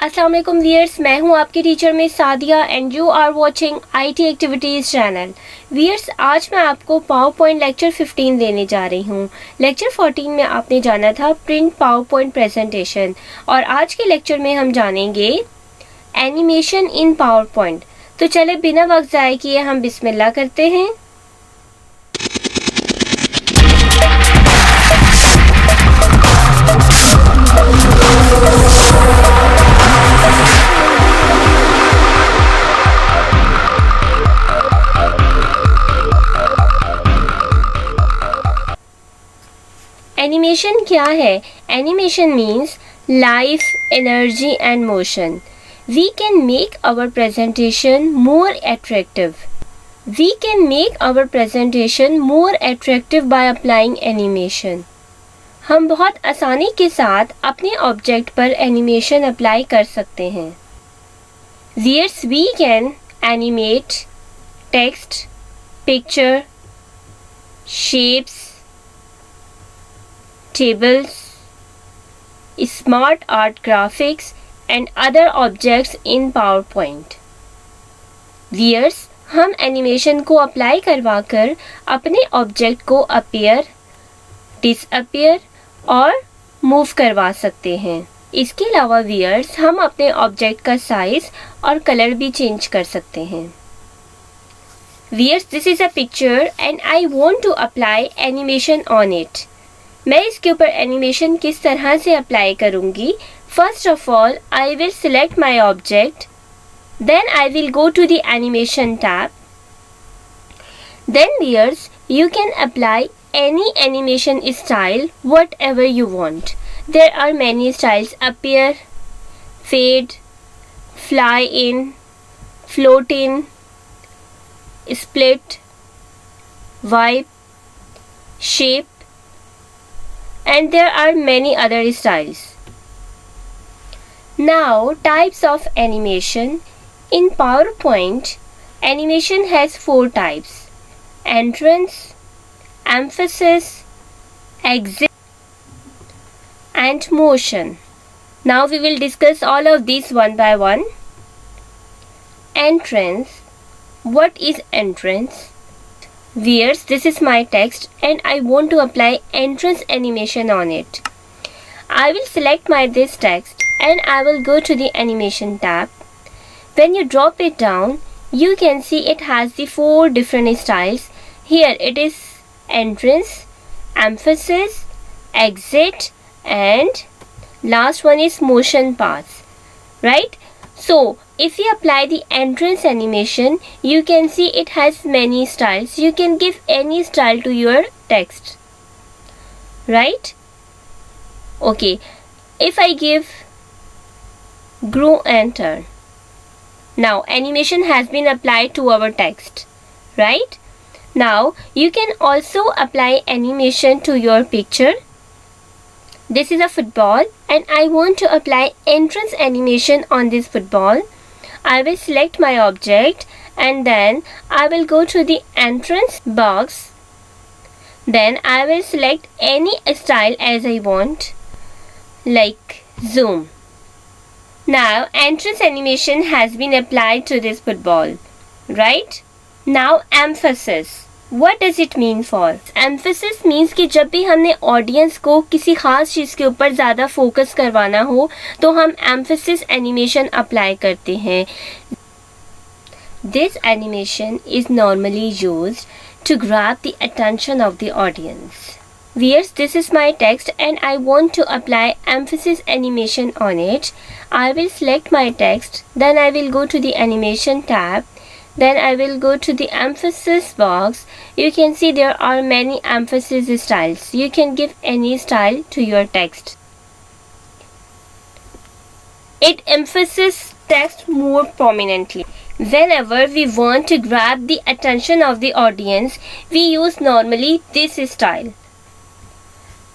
अस्सलाम वालेकुम व्यूअर्स, मैं हूं आपकी teacher miss Sadia and you are watching IT activities channel. Viewers, आज मैं आपको पावरपॉइंट लेक्चर 15 देने जा रही हूं। लेक्चर 14 में आपने जाना था प्रिंट पावरपॉइंट प्रेजेंटेशन और आज के लेक्चर में हम जानेंगे एनिमेशन इन पावरपॉइंट। तो चले बिना वक्त ज़ाय किए हम बिस्मिल्लाह करते हैं। एनिमेशन क्या है? Animation means life, energy and motion. We can make our presentation more attractive. We can make our presentation more attractive by applying animation. हम बहुत आसानी के साथ अपने ऑब्जेक्ट पर एनिमेशन अप्लाई कर सकते हैं। Yes, we can animate text, picture, shapes, tables, smart art graphics and other objects in PowerPoint. Viewers, हम एनिमेशन को अप्लाई करवाकर अपने ऑब्जेक्ट को अपीयर, डिसअपीयर और मूव करवा सकते हैं। इसके अलावा व्यूअर्स, हम अपने ऑब्जेक्ट का साइज और कलर भी चेंज कर सकते हैं। Viewers, this is a picture and I want to apply animation on it. मैं इसके ऊपर एनिमेशन किस तरह से अप्लाई करूंगी? First of all, I will select my object. Then I will go to the animation tab. Then viewers, you can apply any animation style whatever you want. There are many styles: appear, fade, fly in, float in, split, wipe, shape, and there are many other styles. Now, types of animation. In PowerPoint, animation has 4 types: entrance, emphasis, exit, and motion. Now we will discuss all of these one by one. Entrance. What is entrance? Viewers, this is my text and I want to apply entrance animation on it. I will select this text and I will go to the animation tab. When you drop it down, you can see it has the 4 different styles. Here it is entrance, emphasis, exit, and last one is motion paths. Right? So, if you apply the entrance animation, you can see it has many styles. You can give any style to your text. Right? Okay. If I give grow and turn. Now animation has been applied to our text, right? Now you can also apply animation to your picture. This is a football and I want to apply entrance animation on this football. I will select my object and then I will go to the entrance box. Then I will select any style as I want, like zoom. Now entrance animation has been applied to this football, right? Now emphasis. What does it mean for? Emphasis means कि जब भी हमने audience को किसी खास चीज़ के ऊपर ज़्यादा फोकस करवाना हो तो हम emphasis animation अप्लाई करते हैं. This animation is normally used to grab the attention of the audience. Viewers, this is my text and I want to apply emphasis animation on it. I will select my text, then I will go to the animation tab, then I will go to the emphasis box. You can see there are many emphasis styles. You can give any style to your text. It emphasizes text more prominently. Whenever we want to grab the attention of the audience, we use normally this style.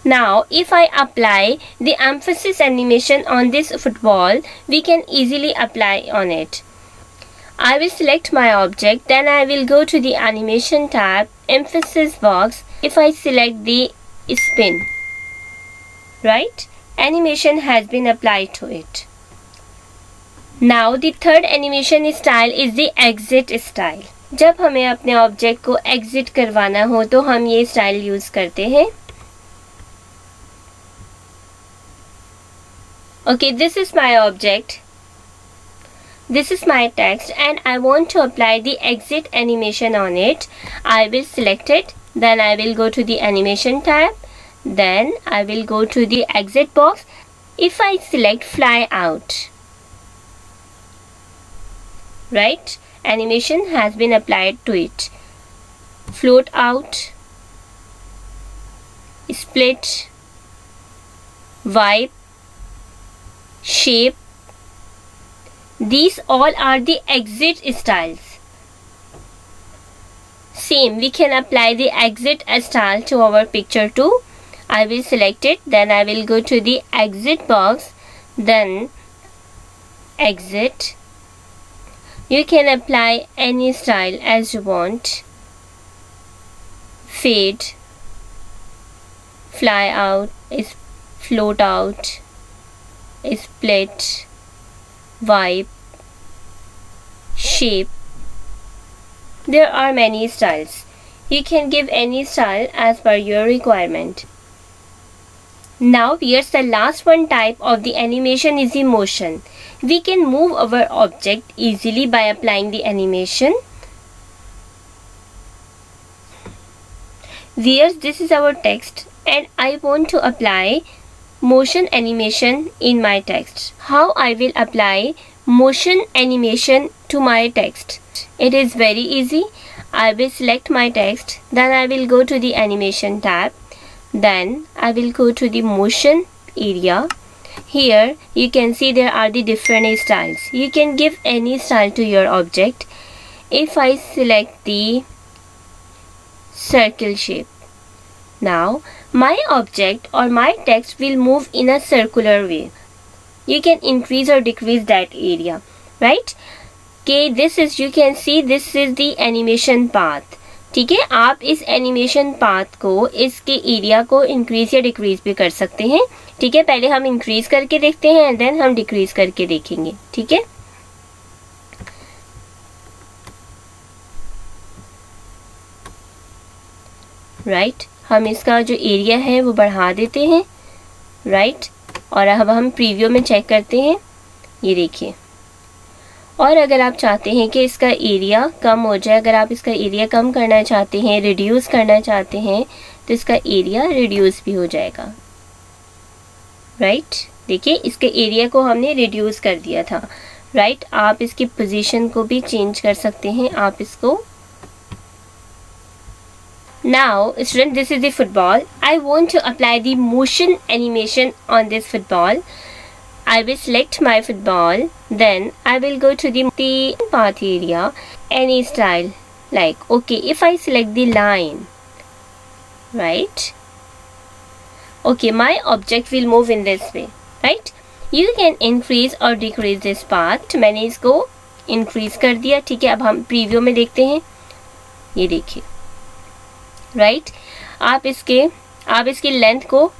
Now, if I apply the emphasis animation on this football, we can easily apply on it. I will select my object, then I will go to the animation tab, emphasis box. If I select the spin, right, animation has been applied to it. Now the third animation style is the exit style. जब हमें अपने object को exit करवाना हो तो हम ये style use करते हैं। Okay, this is my object, this is my text and I want to apply the exit animation on it. I will select it, then I will go to the animation tab, then I will go to the exit box. If I select fly out, right, animation has been applied to it. Float out, split, wipe, shape, these all are the exit styles. Same, we can apply the exit style to our picture too. I will select it, then I will go to the exit box, then exit. You can apply any style as you want. Fade, fly out, float out, split, wipe, shape. There are many styles. You can give any style as per your requirement. Now here's the last one type of the animation is the motion. We can move our object easily by applying the animation. Viewers, this is our text and I want to apply motion animation in my text. How I will apply motion animation to my text? It is very easy. I will select my text, then I will go to the animation tab, then I will go to the motion area. Here you can see there are the different styles. You can give any style to your object. If I select the circle shape, now my object or my text will move in a circular way. You can increase or decrease that area, right? Okay, this is, you can see this is the animation path. ठीक है, आप इस animation path को, इसके area को increase या decrease भी कर सकते हैं। ठीक है, पहले हम इंक्रीज करके देखते हैं एंड देन हम डिक्रीज करके देखेंगे। ठीक है, राइट, हम इसका जो एरिया है वो बढ़ा देते हैं, राइट, और अब हम प्रीव्यू में चेक करते हैं, ये देखिए। और अगर आप चाहते हैं कि इसका एरिया कम हो जाए, अगर आप इसका एरिया कम करना चाहते हैं, रिड्यूस करना चाहते हैं, तो इसका एरिया रिड्यूस भी हो जाएगा, राइट। देखिए, इसके एरिया को हमने रिड्यूस कर दिया था, राइट। आप इसकी पोजीशन को भी चेंज कर सकते हैं, आप इसको। Now, student, this is the football. I want to apply the motion animation on this football. I will select my football, then I will go to the path area, any style, like, okay, if I select the line, right, okay, my object will move in this way, right. You can increase or decrease this path. मैंने इसको increase कर दिया। ठीक है, अब हम preview में देखते हैं, ये देखिए, राइट। आप इसकी लेंथ को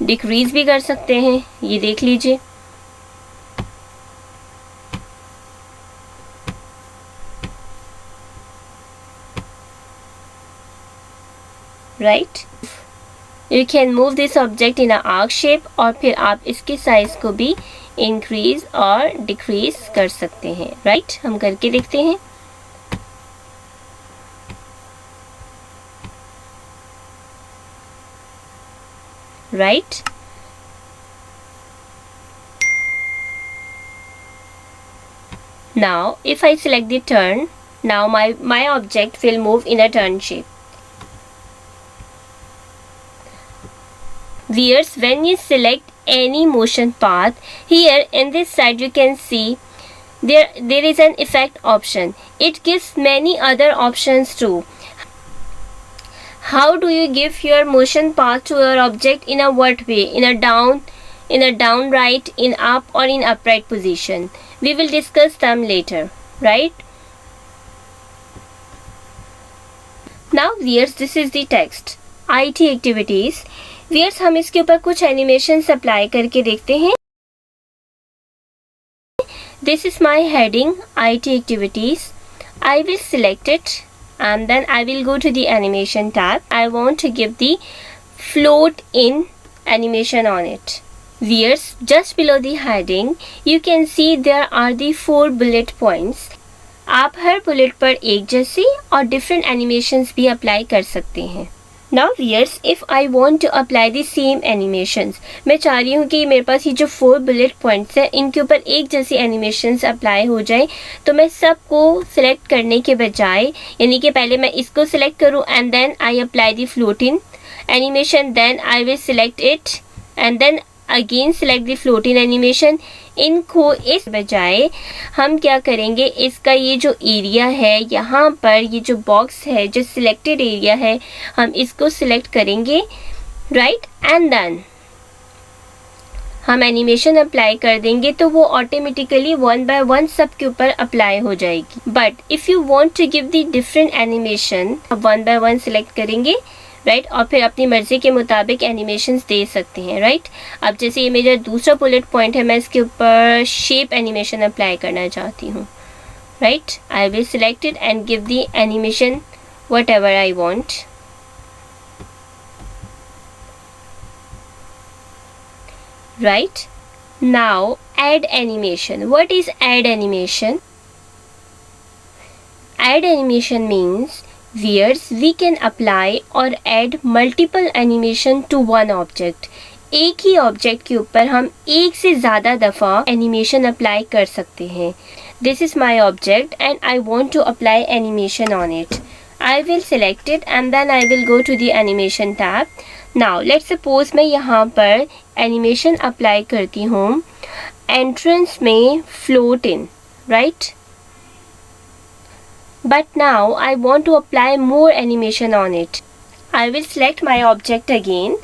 डिक्रीज भी कर सकते हैं, ये देख लीजिए, right. You can move this object in a arc shape, और फिर आप इसके साइज को भी इंक्रीज और डिक्रीज कर सकते हैं, राइट। हम करके देखते हैं, right. Now if I select the turn, now my object will move in a turn shape. Viewers, when you select any motion path, here in this side you can see there is an effect option. It gives many other options too. How do you give your motion path to your object? In a what way? In a down, right, in up, or in upright position? We will discuss them later, right? Now viewers, this is the text. IT activities. Viewers, हम इसके ऊपर कुछ animation apply करके देखते हैं। This is my heading, IT activities. I will select it and then I will go to the animation tab. I want to give the float in animation on it. Viewers, just below the heading, you can see there are the 4 bullet points. आप हर bullet पर एक जैसी और different animations भी apply कर सकते हैं. Now viewers, if I want to apply the same animations, मैं चाह रही हूँ कि मेरे पास ये जो 4 बुलेट पॉइंट्स हैं इनके ऊपर एक जैसी एनिमेशंस अप्लाई हो जाए, तो मैं सबको सिलेक्ट करने के बजाय, यानी कि पहले मैं इसको सिलेक्ट करूँ and then I apply the float in animation, then I will select it and then again select the float in animation. इनको इस बजाय हम क्या करेंगे, इसका ये जो एरिया है यहाँ पर, ये जो बॉक्स है, जो सिलेक्टेड एरिया है, हम इसको सिलेक्ट करेंगे, राइट, एंड देन हम एनिमेशन अप्लाई कर देंगे तो वो ऑटोमेटिकली 1 बाय 1 सब के ऊपर अप्लाई हो जाएगी. But if you want to give the different animation, आप 1 बाय 1 सिलेक्ट करेंगे, राइट, और फिर अपनी मर्जी के मुताबिक एनिमेशंस दे सकते हैं, राइट. अब जैसे ये मेरा दूसरा बुलेट पॉइंट है, मैं इसके ऊपर शेप एनिमेशन अप्लाई करना चाहती हूँ, right. I will select it and give the animation whatever I want. Right, now add animation. What is add animation? Add animation means where we can apply or add multiple animation to one object. एक ही object के ऊपर हम एक से ज़्यादा दफ़ा animation apply कर सकते हैं. This is my object and I want to apply animation on it. I will select it and then I will go to the animation tab. Now let's suppose मैं यहाँ पर एनिमेशन अप्लाई करती हूँ entrance में float in, right? But now I want to apply more animation on it. I will select my object again,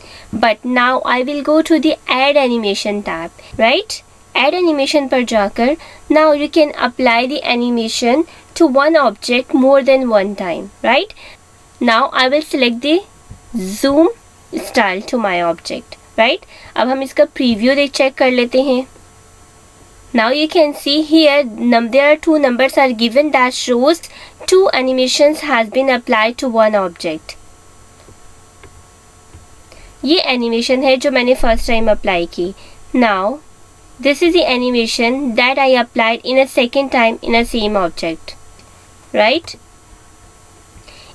but now I will go to the add animation tab, right? Add animation पर जाकर now you can apply the animation to one object more than one time, right? Now I will select the zoom style to my object, right? अब हम इसका preview check कर लेते हैं. Now you can see here there are 2 numbers are given that shows 2 animations has been applied to one object. ये animation है जो मैंने first time apply की. Now this is the animation that I applied in a second time in a same object, right?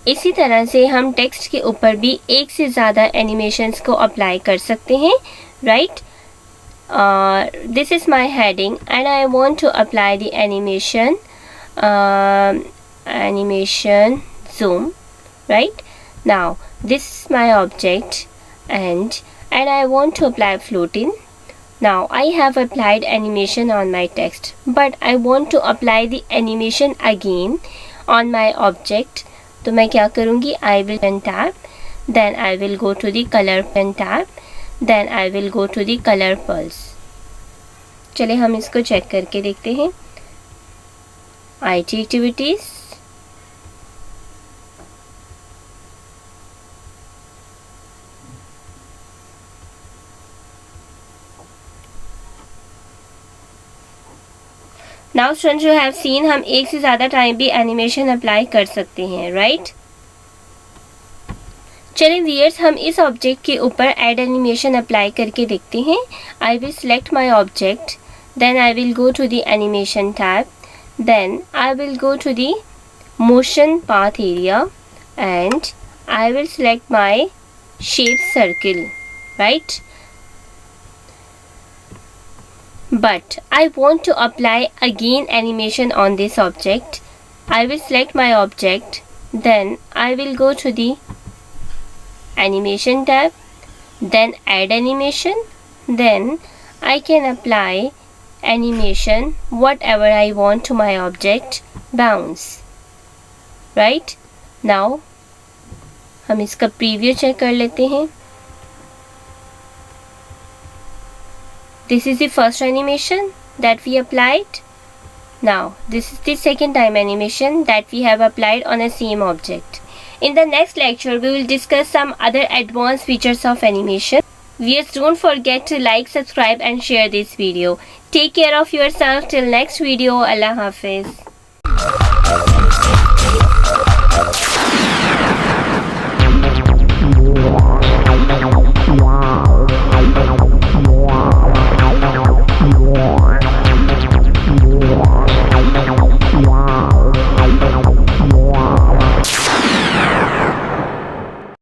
इसी तरह से हम text के ऊपर भी एक से ज़्यादा animations को अप्लाई कर सकते हैं, right? This is my heading and I want to apply the animation zoom, right? Now this is my object and I want to apply float in. Now I have applied animation on my text, but I want to apply the animation again on my object. तो मैं क्या करूँगी, I will pen tab, then I will go to the color pen tab, then I will go to the color pulse. चले हम इसको check करके देखते हैं. IT activities, now students you have seen हम एक से ज़्यादा टाइम भी एनिमेशन अप्लाई कर सकते हैं, राइट. चलिए व्यूअर्स हम इस ऑब्जेक्ट के ऊपर एड एनिमेशन अप्लाई करके देखते हैं. I will select my object, then I will go to the animation tab, then I will go to the motion path area and I will select my shape circle, right. But I want to apply again animation on this object. I will select my object, then I will go to the animation tab, then add animation, then I can apply animation whatever I want to my object bounce, right. Now हम इसका preview check कर लेते हैं. This is the first animation that we applied. Now this is the second time animation that we have applied on a same object. In the next lecture we will discuss some other advanced features of animation. Viewers, don't forget to like, subscribe and share this video. Take care of yourself till next video. Allah Hafiz.